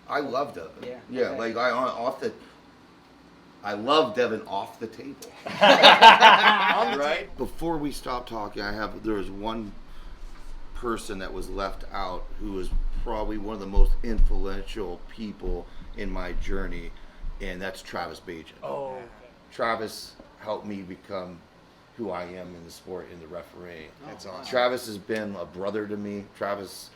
I love Devin. Yeah. Yeah, Okay. like I love Devin off the table. Right? Before we stop talking, there was one person that was left out who was probably one of the most influential people in my journey, and that's Travis Bajan. Oh, Travis helped me become who I am in the sport, in the refereeing. That's awesome. Travis has been a brother to me. Travis,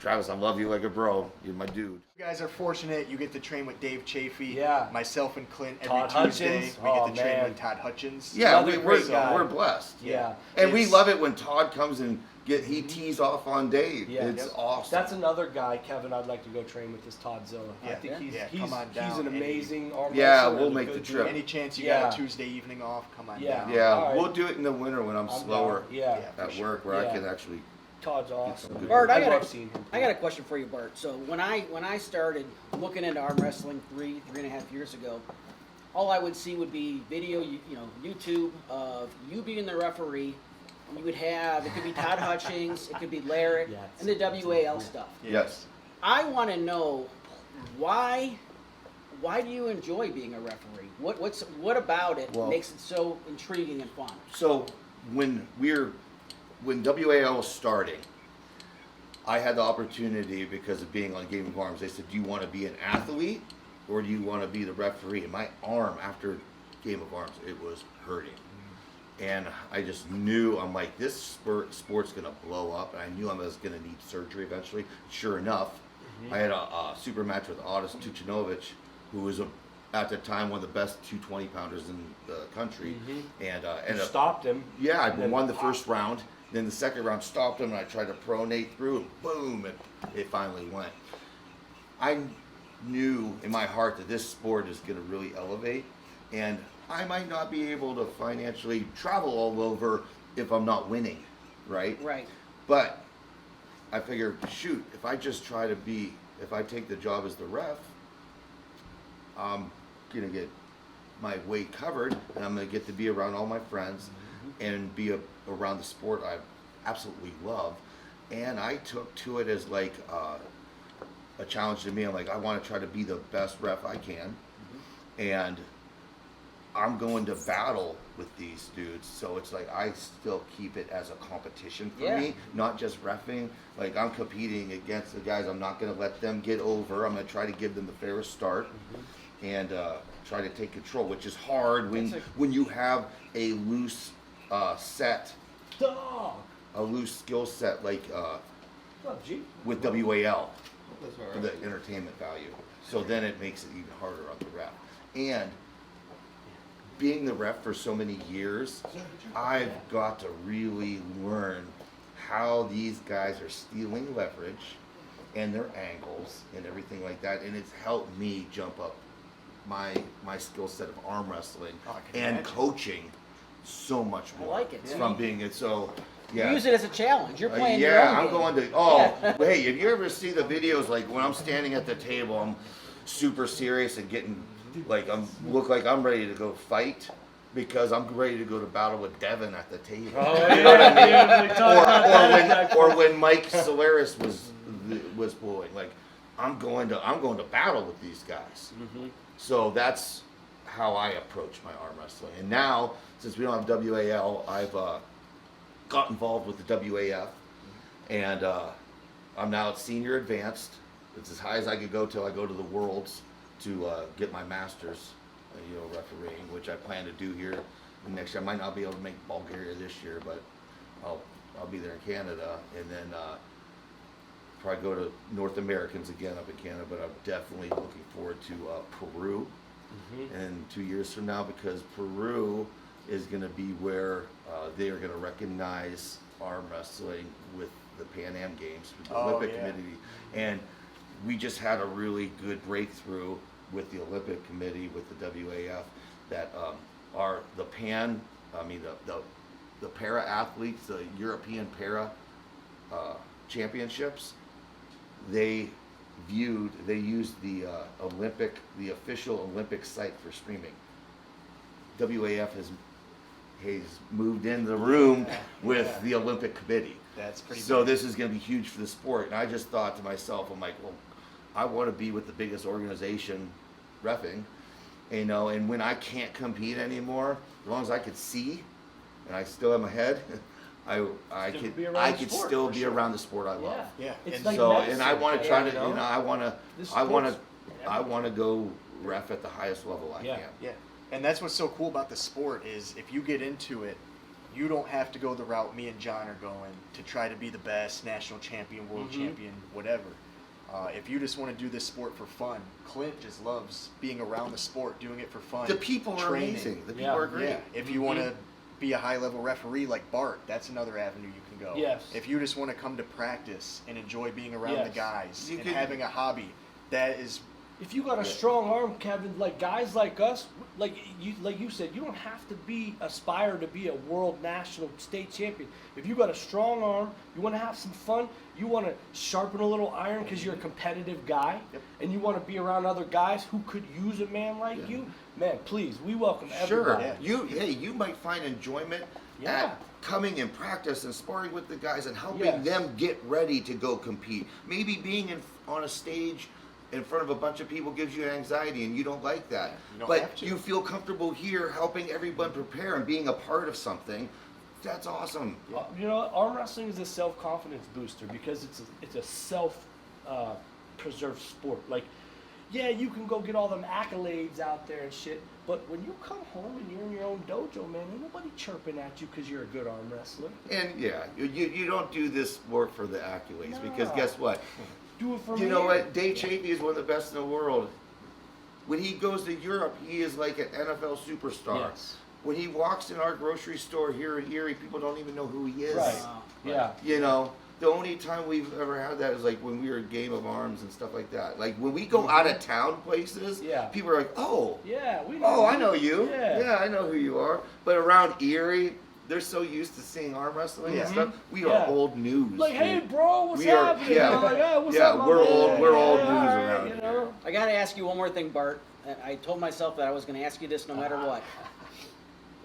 I love you like a bro. You're my dude. You guys are fortunate. You get to train with Dave Chafee. Yeah. Myself and Clint every Todd Tuesday. Hutchins. We get Oh, to train man. with Todd Hutchins. Yeah, Another we're great guy. blessed. yeah. And we It's- love it when Todd comes and he tees off on Dave. Yeah. It's Yep. awesome. That's another guy, Kevin, I'd like to go train with, is Todd Zilla. I Yeah. think Yeah. he's Yeah, he's, come on he's down an and- amazing arm Yeah, wrestler we'll and a make the good trip. dude. Any chance you Yeah. got a Tuesday evening off, come on Yeah. down. yeah, All right. we'll do it in the winter when I'm I'm slower down. Yeah. Yeah. at for sure. work, where Yeah. I can actually. Todd's awesome. good Bart, I love got seeing him. I got a question for you, Bart. So when I started looking into arm wrestling three and a half years ago, all I would see would be video, YouTube of you being the referee. And you would have, it could be Todd Hutchings, it could be Larry, Yeah, and the WAL stuff. Yes. I want to know why do you enjoy being a referee? What about it Well- makes it so intriguing and fun? So when WAL was starting, I had the opportunity because of being on Game of Arms. They said, "Do you want to be an athlete or do you want to be the referee?" And my arm after Game of Arms, it was hurting, and I just knew, I'm like, this sport's gonna blow up, and I knew I was gonna need surgery eventually. Sure enough, I had a super match with Otis Tucinovich, who was at the time one of the best 220 pounders in the country, and You ended up. stopped him. Yeah, I and then- won the first round. Then the second round stopped him, and I tried to pronate through, and boom, it finally went. I knew in my heart that this sport is going to really elevate, and I might not be able to financially travel all over if I'm not winning, right? Right. But I figure, shoot, if I take the job as the ref, I'm gonna get my weight covered, and I'm gonna get to be around all my friends and be around the sport I absolutely love. And I took to it as like a challenge to me. I'm like, I want to try to be the best ref I can, and I'm going to battle with these dudes. So it's like I still keep it as a competition for Yeah. me, not just reffing. Like I'm competing against the guys. I'm not going to let them get over. I'm going to try to give them the fairest start and try to take control, which is hard when you have a loose set, Dog. a loose skill set like What's up, G? with WAL for the entertainment value. So then it makes it even harder on the ref. And being the ref for so many years, I've got to really learn how these guys are stealing leverage and their angles and everything like that. And it's helped me jump up my skill set of arm wrestling Oh, I can and imagine. coaching so much I more. like it. From being it so. Yeah. Use it as a challenge. You're playing your Yeah, own I'm game. going to. Oh, hey, if you ever see the videos, like when I'm standing at the table, I'm super serious and getting like look like I'm ready to go fight because I'm ready to go to battle with Devin at the table. Oh, yeah. We talked about that. or when Mike Solaris was pulling, like I'm going to battle with these guys. So that's how I approach my arm wrestling. And now, since we don't have WAL, I've got involved with the WAF, and I'm now at senior advanced. It's as high as I could go till I go to the Worlds to get my masters, refereeing, which I plan to do here next year. I might not be able to make Bulgaria this year, but I'll be there in Canada, and then probably go to North Americans again up in Canada. But I'm definitely looking forward to Peru in 2 years from now, because Peru is going to be where they are going to recognize arm wrestling with the Pan Am Games, with the Olympic yeah. Committee. And we just had a really good breakthrough with the Olympic Committee, with the WAF, that are the para athletes, the European para championships. They used the official Olympic site for streaming. WAF has moved in the room with the Olympic Committee. That's pretty So big. this is going to be huge for the sport. And I just thought to myself, I'm like, well, I want to be with the biggest organization reffing, and when I can't compete anymore, as long as I could see and I still have my head, I Still could be around I the could sport, still for be sure. around the sport I love. Yeah, It's and like So medicine, and I want to try to you know? This I want to sport's I want to go ref at the highest level I Yeah. can. Yeah, and that's what's so cool about the sport is if you get into it, you don't have to go the route me and John are going to try to be the best national champion, world champion, whatever. If you just want to do this sport for fun, Clint just loves being around the sport, doing it for fun. The people are training. amazing. The people Yeah. are great. Yeah, if you want to be a high-level referee like Bart, that's another avenue you can go. Yes. If you just want to come to practice and enjoy being around the Yes. guys You and could- having a hobby, that is If you got a strong arm, Kevin, like guys like us, like you said, you don't have to aspire to be a world, national, state champion. If you got a strong arm, you want to have some fun, you want to sharpen a little iron because you're a competitive guy, Yep. and you want to be around other guys who could use a man like Yeah. you, man, please, we welcome Sure. everybody. Yeah. You might find enjoyment Yeah. at coming in practice and sparring with the guys and helping Yes. them get ready to go compete. Maybe being on a stage in front of a bunch of people gives you anxiety and you don't like that. You don't but have to. you feel comfortable here helping everyone prepare and being a part of something. That's awesome. You know, arm wrestling is a self-confidence booster because it's a self-preserved sport. Like, yeah, you can go get all them accolades out there and shit, but when you come home and you're in your own dojo, man, ain't nobody chirping at you because you're a good arm wrestler. And yeah, you don't do this sport for the accolades because No. guess what? Do it for You me. know what? Dave Chafee is one of the best in the world. When he goes to Europe, he is like an NFL superstar. Yes. When he walks in our grocery store here in Erie, people don't even know who he is. Right. Wow. Yeah. You know, the only time we've ever had that is like when we were at Game of Arms and stuff like that. Like when we go out of town places, Yeah. people are like, oh, Yeah. I know you. Yeah. I know who you are. But around Erie, they're so used to seeing arm wrestling Yeah. and stuff. We are Yeah. old news. Like, hey, dude. bro, what's We are- happening? yeah. You know, like, hey, what's Yeah, up, my we're man? old- we're old Yeah, news all right, around you here. know? I got to ask you one more thing, Bart. I told myself that I was going to ask you this no matter what.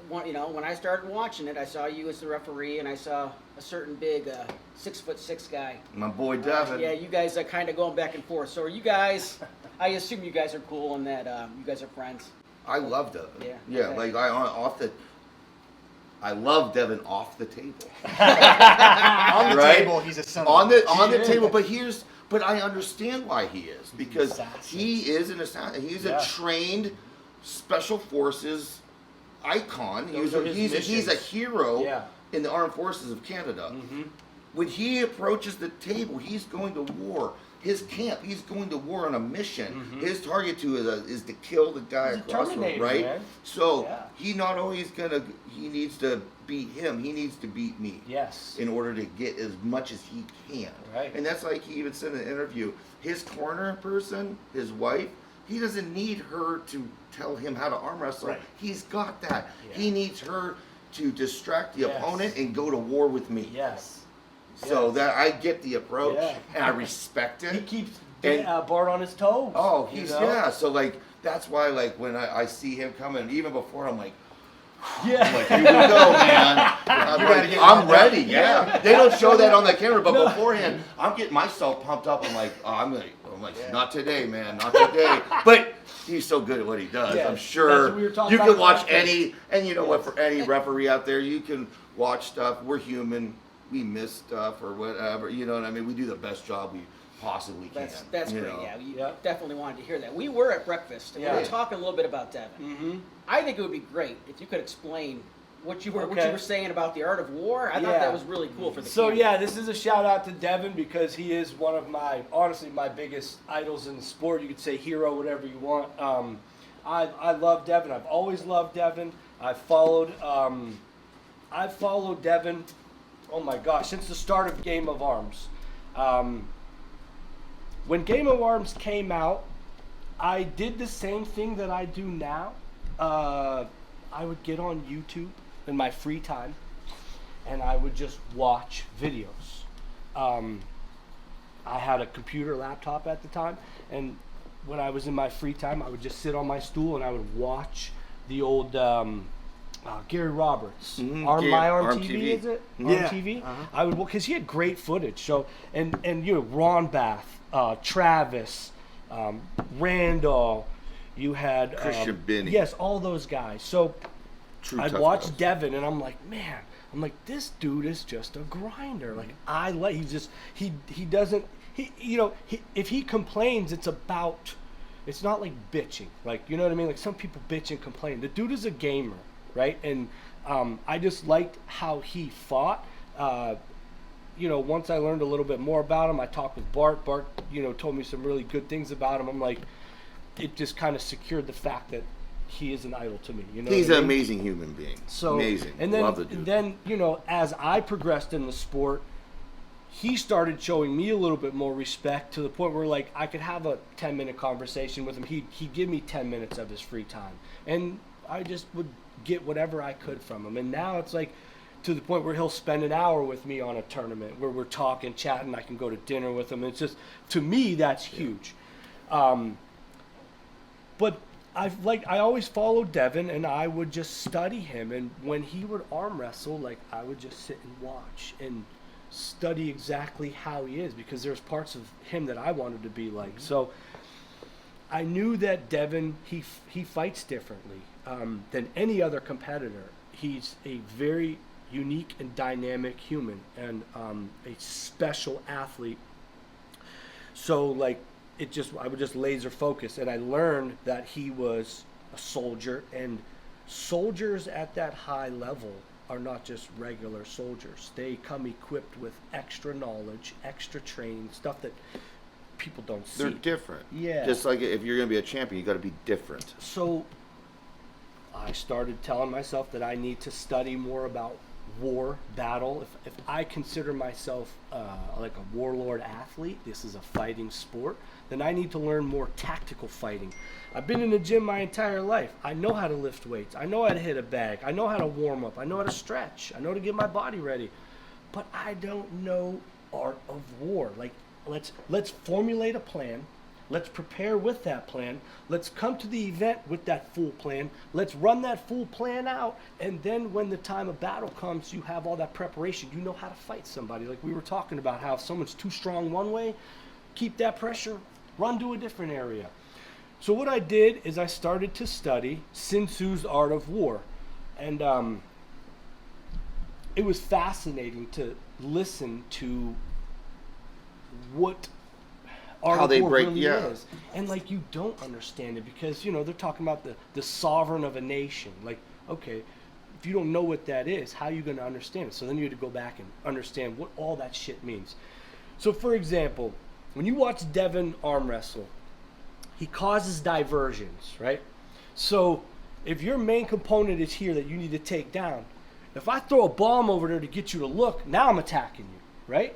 When I started watching it, I saw you as the referee, and I saw a certain big 6'6" guy. My boy Devin. Yeah, you guys are kind of going back and forth. So are you guys? I assume you guys are cool and that you guys are friends. I love Devin. Yeah, Yeah, okay. like I love Devin off the table. on the Right? table. He's a son. on of a the Yeah. table, but I understand why he is because assassin. he is an assassin. He's Yeah. a trained special forces icon. Those are his He's a missions. hero Yeah. in the armed forces of Canada. When he approaches the table, he's going to war. His camp, he's going to war on a mission. His target is to kill the guy He's a across from him, Terminator, right? man. So Yeah. he not only is he needs to beat him, he needs to beat me Yes. in order to get as much as he can. Right. And that's like he even said in an interview, his corner person, his wife, he doesn't need her to tell him how to arm wrestle. Right. He's got that. Yeah. He needs her to distract the Yes. opponent and go to war with me. Yes. So Yes. that I get the approach Yeah. and I respect it. He keeps And- Bart on his toes. Oh, you he's know? yeah. So like that's why like when I see him coming, even before I'm like, Yeah. here we go, man. I'm, You like, gotta get I'm warmed up. ready. Yeah. They don't show that on the camera, but beforehand, I'm getting myself pumped up. I'm like, I'm like, Yeah. not today, man, not today. But he's so good at what he does. Yeah, I'm that's sure what we were talking you can about watch practice. any, and you know what? For any referee out there, you can watch stuff. We're human. We miss stuff or whatever. You know what I mean? We do the best job we possibly can. That's you great. know? Yeah, you Yeah. definitely wanted to hear that. We were at breakfast and we Yeah. were talking a little bit about Devin. Mm-hmm. I think it would be great if you could explain what you were Okay. saying about the art of war. I thought Yeah. that was really cool for the So camera. yeah, this is a shout out to Devin because he is one of honestly my biggest idols in the sport. You could say hero, whatever you want. I love Devin. I've always loved Devin. I've followed Devin. Oh my gosh, since the start of Game of Arms. When Game of Arms came out, I did the same thing that I do now. I would get on YouTube in my free time and I would just watch videos. I had a computer laptop at the time, and when I was in my free time, I would just sit on my stool and I would watch the old Gary Roberts, Mhm, Arm Gary- My Arm Arm TV, TV. is it? Yeah. Arm TV. I would because he had great footage. So and you know Ron Bath, Travis, Randall. You had Christian Binney. Yes, all those guys. So True I'd tough watch guys. Devin, and I'm like, man, this dude is just a grinder. Like he's just he doesn't if he complains, it's not like bitching. Like, you know what I mean? Like, some people bitch and complain. The dude is a gamer, right? And I just liked how he fought. Once I learned a little bit more about him, I talked with Bart. Bart, told me some really good things about him. I'm like, it just kind of secured the fact that he is an idol to me. You know, He's what I an mean? amazing human being. So amazing. And then, Love the dude. as I progressed in the sport, he started showing me a little bit more respect, to the point where, like, I could have a 10-minute conversation with him. He'd give me 10 minutes of his free time, and I just would get whatever I could from him. And now it's like, to the point where he'll spend an hour with me on a tournament where we're talking, chatting. I can go to dinner with him. It's just, to me, that's huge. But I always followed Devin, and I would just study him. And when he would arm wrestle, like, I would just sit and watch and study exactly how he is, because there's parts of him that I wanted to be like. So I knew that Devin, he fights differently than any other competitor. He's a very unique and dynamic human, and a special athlete. So, like, I would just laser focus, and I learned that he was a soldier, and soldiers at that high level are not just regular soldiers. They come equipped with extra knowledge, extra training, stuff that people don't see. They're different. Yeah. Just like if you're going to be a champion, you got to be different. So I started telling myself that I need to study more about war, battle. If I consider myself like a warlord athlete, this is a fighting sport, then I need to learn more tactical fighting. I've been in the gym my entire life. I know how to lift weights. I know how to hit a bag. I know how to warm up. I know how to stretch. I know to get my body ready. But I don't know art of war. Like, let's formulate a plan. Let's prepare with that plan. Let's come to the event with that full plan. Let's run that full plan out. And then when the time of battle comes, you have all that preparation. You know how to fight somebody. Like we were talking about, how if someone's too strong one way, keep that pressure, run to a different area. So what I did is I started to study Sun Tzu's Art of War. And it was fascinating to listen to what Art of War really is. And, like, you don't understand it because, they're talking about the sovereign of a nation. Like, okay, if you don't know what that is, how are you going to understand it? So then you have to go back and understand what all that shit means. So, for example, when you watch Devin arm wrestle, he causes diversions, right? So if your main component is here that you need to take down, if I throw a bomb over there to get you to look, now I'm attacking you, right?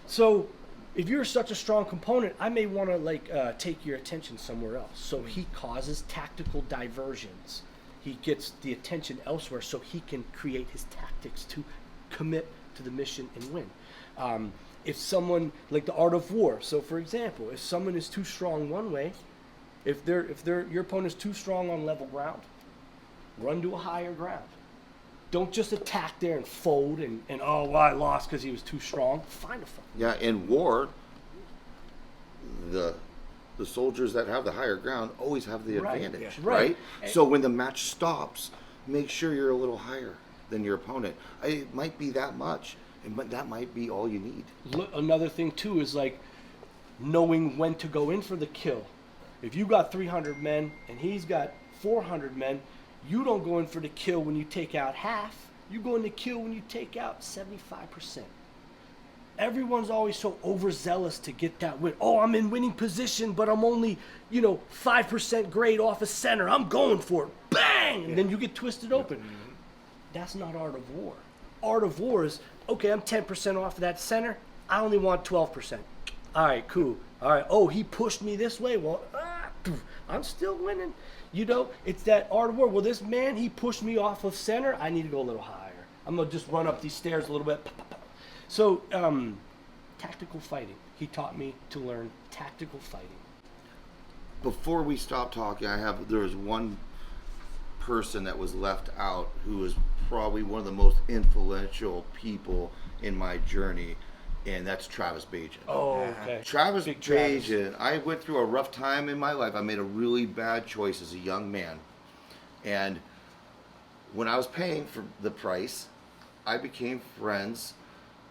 So if you're such a strong component, I may want to take your attention somewhere else. So he causes tactical diversions. He gets the attention elsewhere so he can create his tactics to commit to the mission and win. If someone, like the Art of War, so for example, if someone is too strong one way, if your opponent's too strong on level ground, run to a higher ground. Don't just attack there and fold and I lost because he was too strong. Find a fight. Yeah, in war, the soldiers that have the higher ground always have the Right, advantage, yeah. right? Right. So when the match stops, make sure you're a little higher than your opponent. It might be that much, but that might be all you need. Another thing too is like knowing when to go in for the kill. If you got 300 men and he's got 400 men, you don't go in for the kill when you take out half. You go in the kill when you take out 75%. Everyone's always so overzealous to get that win. Oh, I'm in winning position, but I'm only, 5% grade off a center. I'm going for it. Bang! And then you get twisted open. That's not Art of War. Art of War is, okay, I'm 10% off of that center. I only want 12%. All right, cool. All right. Oh, he pushed me this way. Well, I'm still winning. It's that Art of War. Well, this man, he pushed me off of center. I need to go a little higher. I'm going to just run up these stairs a little bit. So, tactical fighting. He taught me to learn tactical fighting. Before we stop talking, there was one person that was left out who was probably one of the most influential people in my journey, and that's Travis Bajan. Oh, okay. Travis Big Travis. Bajan, I went through a rough time in my life. I made a really bad choice as a young man. And when I was paying for the price, I became friends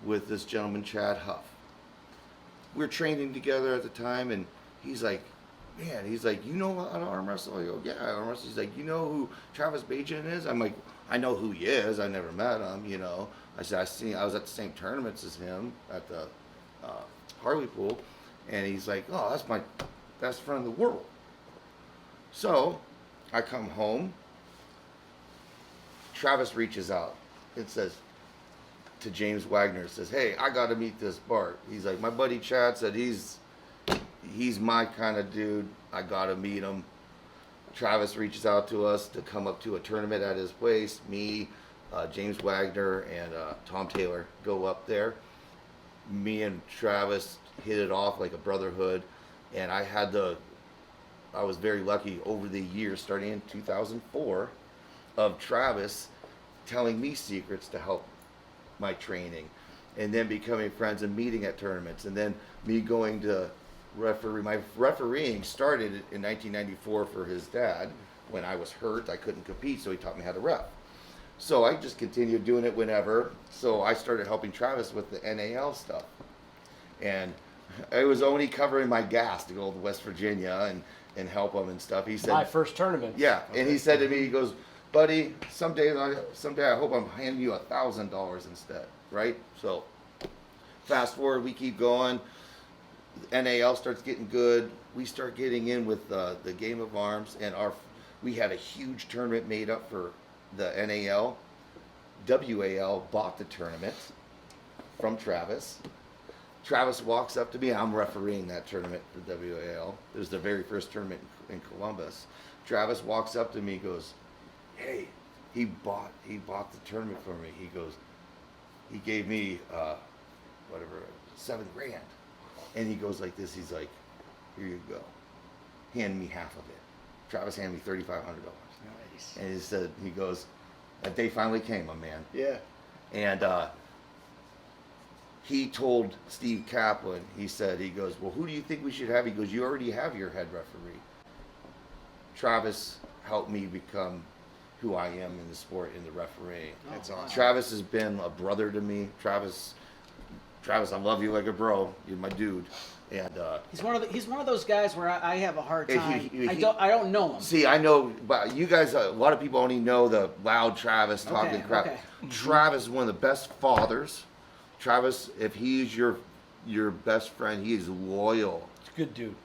with this gentleman, Chad Huff. We were training together at the time, and he's like, man, he's like, you know how to arm wrestle? I go, yeah, I arm wrestle. He's like, you know who Travis Bajan is? I'm like, I know who he is. I never met him, you know. I said, I was at the same tournaments as him at the Harleypool, and he's like, oh, that's my best friend in the world. So I come home. Travis reaches out and says to James Wagner, says, hey, I got to meet this Bart. He's like, my buddy Chad said he's my kind of dude. I got to meet him. Travis reaches out to us to come up to a tournament at his place. Me, James Wagner, and Tom Taylor go up there. Me and Travis hit it off like a brotherhood, and I was very lucky over the years, starting in 2004, of Travis telling me secrets to help my training, and then becoming friends and meeting at tournaments, and then me going to referee. My refereeing started in 1994 for his dad. When I was hurt, I couldn't compete, so he taught me how to ref. So I just continued doing it whenever. So I started helping Travis with the NAL stuff. And I was only covering my gas to go to West Virginia and help him and stuff. He said, My first tournament. yeah. And he said to me, he goes, buddy, someday I hope I'm handing you $1,000 instead, right? So fast forward, we keep going. NAL starts getting good. We start getting in with the Game of Arms, and we had a huge tournament made up for the NAL. WAL bought the tournament from Travis. Travis walks up to me. I'm refereeing that tournament for WAL. It was the very first tournament in Columbus. Travis walks up to me, goes, hey, he bought the tournament for me. He goes, he gave me $7,000. And he goes like this, he's like, here you go. Hand me half of it. Travis handed me $3,500. Nice. And he goes, that day finally came, my man. Yeah. And he told Steve Kaplan, he goes, well, who do you think we should have? He goes, you already have your head referee. Travis helped me become who I am in the sport, in the refereeing. That's awesome. Travis has been a brother to me. Travis, I love you like a bro. You're my dude. And He's one of those guys where I have a hard Hey, time. he- I don't know him. see, I know, but you guys, a lot of people only know the loud Travis talking Okay, crap. okay. Travis is one of the best fathers. Travis, if he's your best friend, he is loyal. It's a good dude.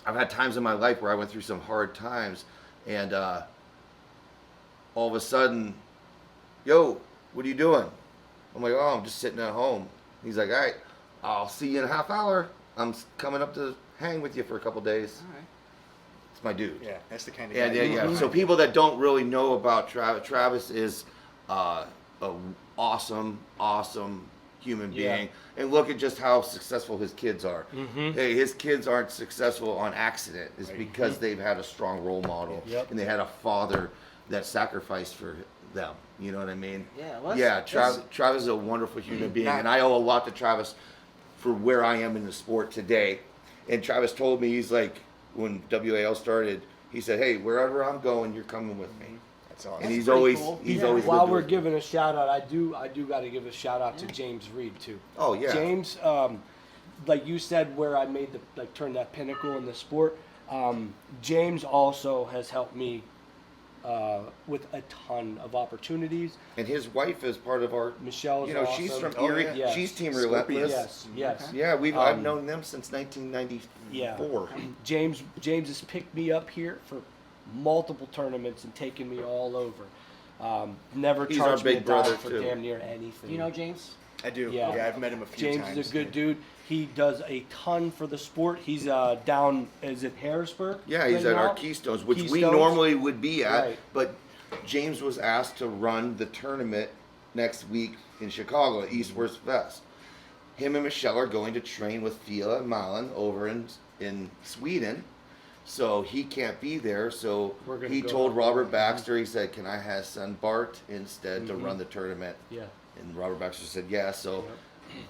I've had times in my life where I went through some hard times, and all of a sudden, yo, what are you doing? I'm like, oh, I'm just sitting at home. He's like, all right, I'll see you in a half hour. I'm coming up to hang with you for a couple days. All right. It's my dude. Yeah, that's the kind of And guy. yeah. So people that don't really know about Travis is a awesome human Yeah. being. And look at just how successful his kids are. Mhm. Hey, his kids aren't successful on accident. It's Right. because they've had a strong role model. Yep. And they had a father that sacrificed for them. You know what I mean? Yeah, well, Yeah, that's- Travis is a wonderful human being. Not- And I owe a lot to Travis for where I am in the sport today. And Travis told me, he's like, when WAL started, he said, hey, wherever I'm going, you're coming with me. That's awesome. And he's pretty always, cool. he's Yeah. always While good to we're us. giving a shout out, I do got to give a shout out to James Reed too. Oh, yeah. James, like you said, where I made turned that pinnacle in the sport. James also has helped me with a ton of opportunities. And his wife is part of our, Michelle's you know, she's awesome. from Erie. yeah. Yes. She's Team Scorpions. Relentless. Yes. Yeah, I've Um, known them since 1994. James has picked me up here for multiple tournaments and taken me all over. Never He's our charged me big a dime brother, for too. damn near anything. Do you know James? I do. Yeah. Yeah, I've met him a few James times. is a good dude. He does a ton for the sport. He's down, is it Harrisburg? Yeah, he's right at our now? Keystones, which we Keystones? normally would be at, Right. but James was asked to run the tournament next week in Chicago at East West Fest. Him and Michelle are going to train with Fila and Malin over in Sweden, so he can't be there. So We're gonna he go told out Robert there. Baxter, he said, "Can I have son Bart instead to Mhm. run the tournament?" Yeah. And Robert Baxter said, "Yeah." So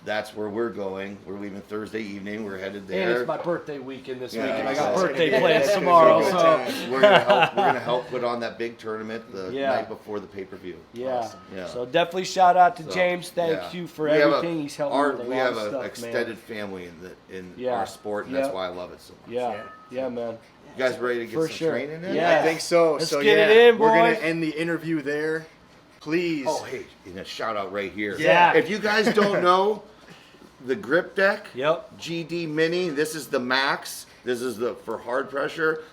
that's where we're going. We're leaving Thursday evening. We're headed And there. it's my birthday weekend this Yeah, weekend. I got exactly. birthday Yeah, plans it's gonna be a tomorrow, good so time. We're gonna help put on that big tournament the Yeah. night before the pay-per-view. yeah. Awesome. Yeah. So definitely shout out to So, James. Thank yeah. you for We have everything. He's helped me with a we lot have of an stuff, extended man. family in Yeah. our sport, and Yeah. that's why I love it so much. Yeah, Yeah. yeah, man. You guys ready to get For some sure. training in? Yeah. I think so. Let's so get yeah, it in, we're gonna boys. end the interview there. Please. Oh, hey, and a shout out right here. Yeah. If you guys don't know, the grip deck, Yep. GD Mini. This is the max. This is the for hard pressure.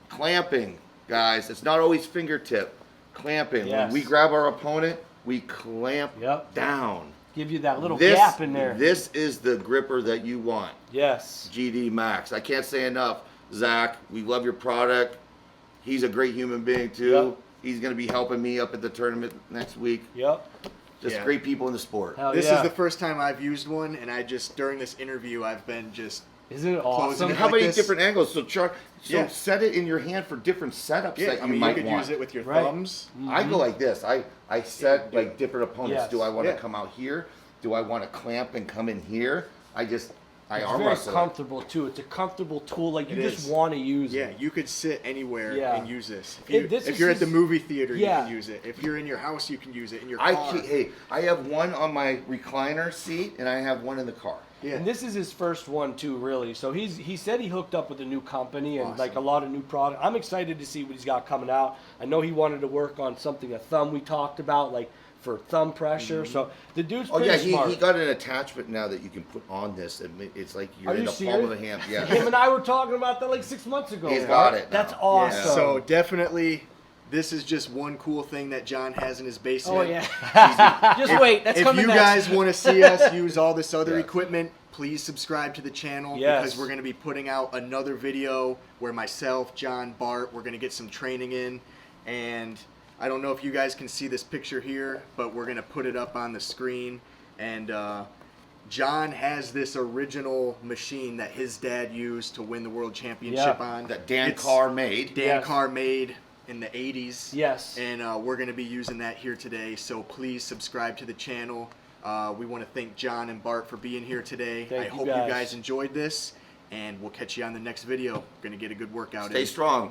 Clamping, guys. It's not always fingertip. Clamping. Yes. When we grab our opponent, we clamp Yep. down. Give you that little This, gap in there. This is the gripper that you want. Yes. GD Max. I can't say enough. Zach, we love your product. He's a great human being too. Yep. He's going to be helping me up at the tournament next week. Yep. Just Yeah. great people in the sport. Hell This yeah. is the first time I've used one, and I just during this interview I've been just Isn't it Closing awesome? it How like many this? different angles? So Yeah. set it in your hand for different setups yeah. that I you mean, might you could want. use it with your Right. thumbs. I go like this. I set Yeah. like different opponents. Yes. Do I want to Yeah. come out here? Do I want to clamp and come in here? I It's arm very wrestle. it. comfortable too. It's a comfortable tool. Like you It just is. want to use Yeah, it. you could sit anywhere Yeah. and use this. This If is you're at the just- movie theater, Yeah. you can use it. If you're in your house, you can use it. In your I car. hey, I have one on my recliner seat and I have one in the car. Yeah. And this is his first one too, really. So he said he hooked up with a new company and Awesome. like a lot of new product. I'm excited to see what he's got coming out. I know he wanted to work on something, a thumb we talked about, like for thumb pressure. Mm-hmm. So the dude's Oh pretty yeah, smart. he got an attachment now that you can put on this. It's like you're Are in you the palm of the serious? hand. Yeah. Him and I were talking about that like 6 months ago. He's got it That's now. awesome. Yeah. So definitely, this is just one cool thing that John has in his basement. Oh yeah. Just wait, that's If coming you next. guys want to see us use all this other Yes. equipment, please subscribe to the channel Yes. because we're going to be putting out another video where myself, John, Bart, we're going to get some training in. And I don't know if you guys can see this picture here, but we're going to put it up on the screen. And John has this original machine that his dad used to win the world championship Yeah. on. That Dan It's Carr made. Dan Yes. Carr made in the 80s. Yes. And we're going to be using that here today. So please subscribe to the channel. We want to thank John and Bart for being here today. Thank I you hope guys. you guys enjoyed this. And we'll catch you on the next video. Going to get a good workout Stay in. strong.